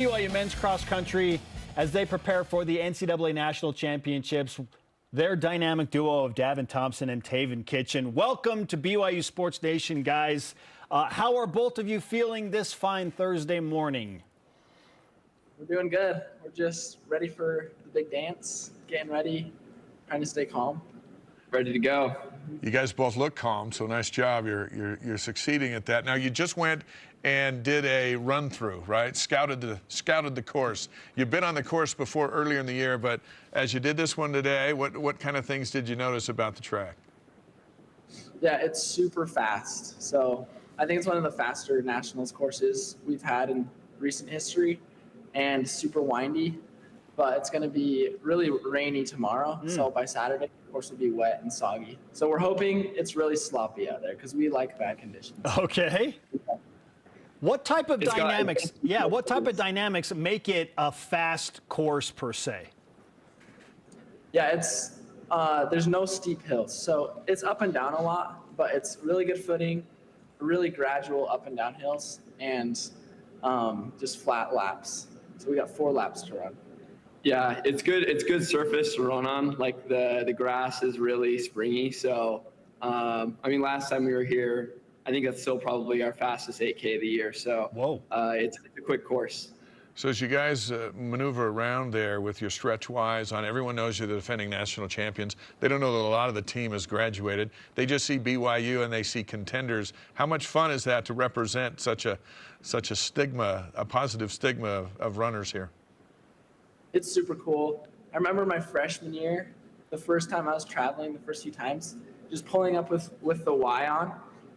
BYU men's cross country, as they prepare for the NCAA National Championships, their dynamic duo of Davin Thompson and Tayvon Kitchen. Welcome to BYU Sports Nation, guys. How are both of you feeling this fine Thursday morning? We're doing good. We're just ready for the big dance, getting ready, trying to stay calm. Ready to go. You guys both look calm, so nice job. You're succeeding at that. Now, you just went and did a run-through, right? Scouted the course. You've been on the course before earlier in the year, but as you did this one today, what kind of things did you notice about the track? Yeah, it's super fast. So I think it's one of the faster nationals courses we've had in recent history, and super windy. But it's going to be really rainy tomorrow. So by Saturday, the course will be wet and soggy. So we're hoping it's really sloppy out there because we like bad conditions. Okay. What type of dynamics? Yeah, what type of dynamics make it a fast course per se? Yeah, it's there's no steep hills, so it's up and down a lot, but it's really good footing, really gradual up and down hills, and just flat laps. So we got 4 laps to run. Yeah, it's good. It's good surface to run on. Like the grass is really springy. So, I mean, last time we were here, I think that's still probably our fastest 8K of the year. So, whoa, it's a quick course. So as you guys maneuver around there with your stretch wise on, everyone knows you're the defending national champions. They don't know that a lot of the team has graduated. They just see BYU and they see contenders. How much fun is that to represent such a stigma, a positive stigma of runners here? It's super cool. I remember my freshman year, the first time I was traveling, the first few times, just pulling up with the Y on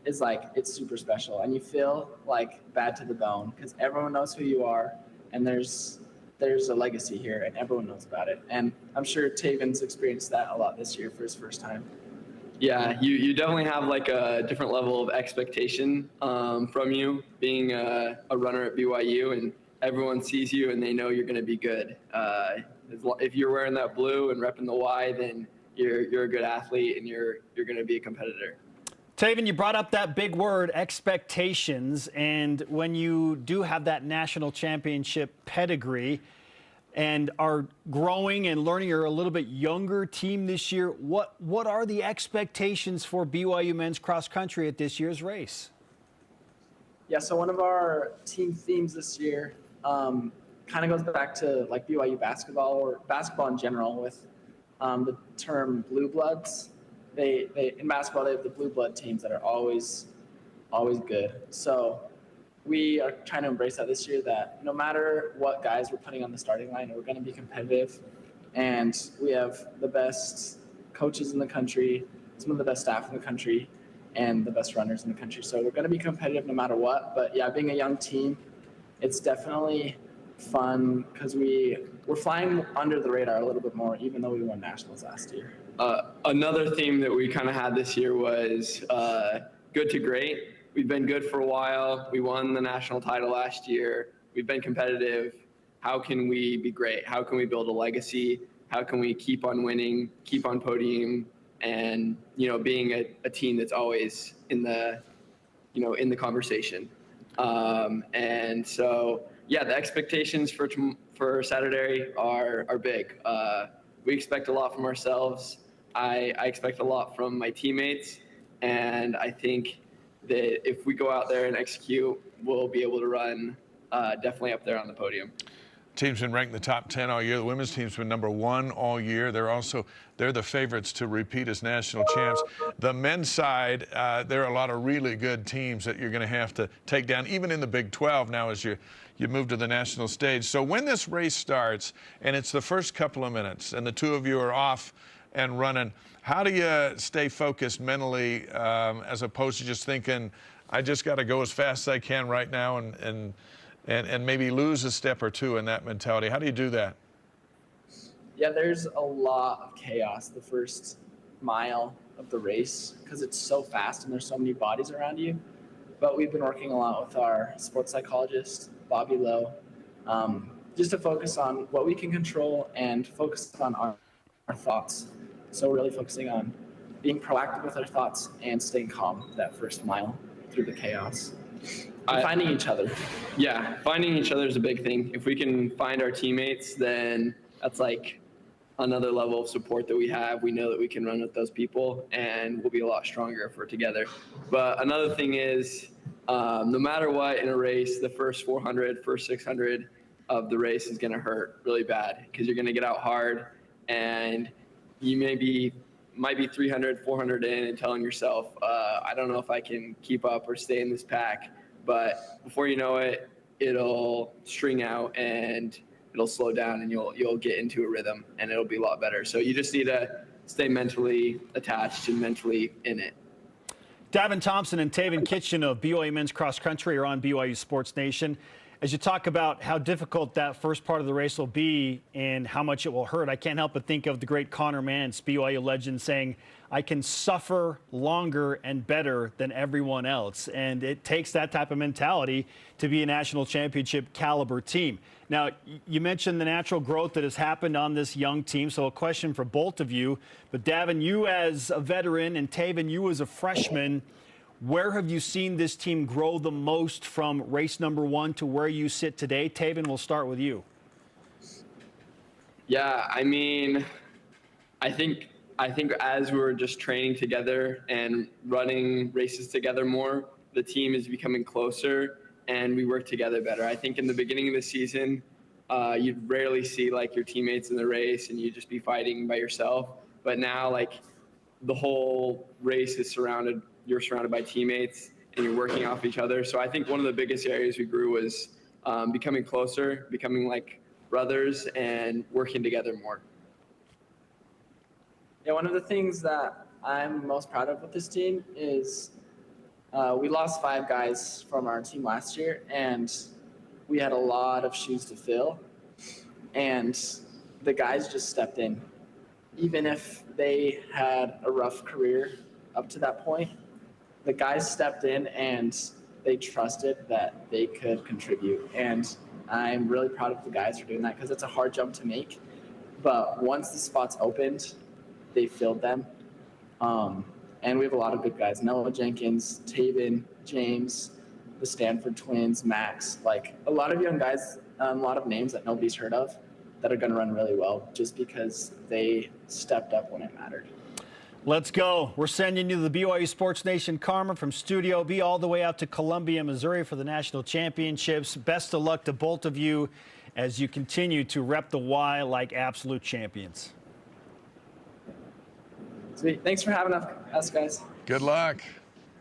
is like, it's super special. And you feel like bad to the bone because everyone knows who you are, and there's a legacy here and everyone knows about it. And I'm sure Tayvon's experienced that a lot this year for his first time. Yeah, you definitely have like a different level of expectation from you being a runner at BYU, and everyone sees you and they know you're going to be good. If you're wearing that blue and repping the Y, then you're a good athlete and you're going to be a competitor. Tayvon, you brought up that big word, expectations, and when you do have that national championship pedigree and are growing and learning, you're a little bit younger team this year, what are the expectations for BYU men's cross country at this year's race? Yeah, so one of our team themes this year kind of goes back to like BYU basketball or basketball in general with the term blue bloods. They in basketball, they have the blue blood teams that are always good. So we are trying to embrace that this year, that no matter what guys we're putting on the starting line, we're going to be competitive. And we have the best coaches in the country, some of the best staff in the country, and the best runners in the country. So we're going to be competitive no matter what. But yeah, being a young team, it's definitely fun because we're flying under the radar a little bit more, even though we won nationals last year. Another theme that we kind of had this year was good to great. We've been good for a while. We won the national title last year. We've been competitive. How can we be great? How can we build a legacy? How can we keep on winning, keep on podium, and being a team that's always in the conversation. And so yeah, the expectations for Saturday are big. We expect a lot from ourselves. I expect a lot from my teammates, and I think that if we go out there and execute, we'll be able to run definitely up there on the podium. Team's been ranked in the top 10 all year. The women's team's been #1 all year. They're the favorites to repeat as national champs. The men's side, there are a lot of really good teams that you're going to have to take down, even in the Big 12 now as you move to the national stage. So when this race starts and it's the first couple of minutes and the two of you are off and running, how do you stay focused mentally as opposed to just thinking, I just got to go as fast as I can right now and maybe lose a step or two in that mentality? How do you do that? Yeah, there's a lot of chaos the first mile of the race because it's so fast and there's so many bodies around you. But we've been working a lot with our sports psychologist, Bobby Lowe, just to focus on what we can control and focus on our thoughts. So we're really focusing on being proactive with our thoughts and staying calm that first mile through the chaos. Finding each other. Yeah, finding each other is a big thing. If we can find our teammates, then that's like another level of support that we have. We know that we can run with those people, and we'll be a lot stronger if we're together. But another thing is, no matter what in a race, the first 400, first 600 of the race is going to hurt really bad because you're going to get out hard, and you might be 300, 400 in and telling yourself, I don't know if I can keep up or stay in this pack. But before you know it, it'll string out and it'll slow down, and you'll get into a rhythm, and it'll be a lot better. So you just need to stay mentally attached and mentally in it. Davin Thompson and Tayvon Kitchen of BYU Men's Cross Country are on BYU Sports Nation. As you talk about how difficult that first part of the race will be and how much it will hurt, I can't help but think of the great Connor Mance, BYU legend, saying, I can suffer longer and better than everyone else. And it takes that type of mentality to be a national championship caliber team. Now, you mentioned the natural growth that has happened on this young team. So a question for both of you. But Davin, you as a veteran, and Tayvon, you as a freshman, where have you seen this team grow the most from race number 1 to where you sit today? Tayvon, we'll start with you. Yeah, I mean, I think as we're just training together and running races together more, the team is becoming closer and we work together better. I think in the beginning of the season, you'd rarely see like your teammates in the race and you'd just be fighting by yourself. But now, like, the whole race is you're surrounded by teammates and you're working off each other. So I think one of the biggest areas we grew was becoming closer, becoming like brothers, and working together more. Yeah, one of the things that I'm most proud of with this team is we lost 5 guys from our team last year, and we had a lot of shoes to fill, and the guys just stepped in. Even if they had a rough career up to that point, the guys stepped in and they trusted that they could contribute. And I'm really proud of the guys for doing that because it's a hard jump to make. But once the spots opened, they filled them. And we have a lot of good guys. Noah Jenkins, Tayvon, James, the Stanford twins, Max, like a lot of young guys, a lot of names that nobody's heard of that are going to run really well just because they stepped up when it mattered. Let's go. We're sending you the BYU Sports Nation Karma from Studio B all the way out to Columbia, Missouri for the national championships. Best of luck to both of you as you continue to rep the Y like absolute champions. Sweet. Thanks for having us, guys. Good luck.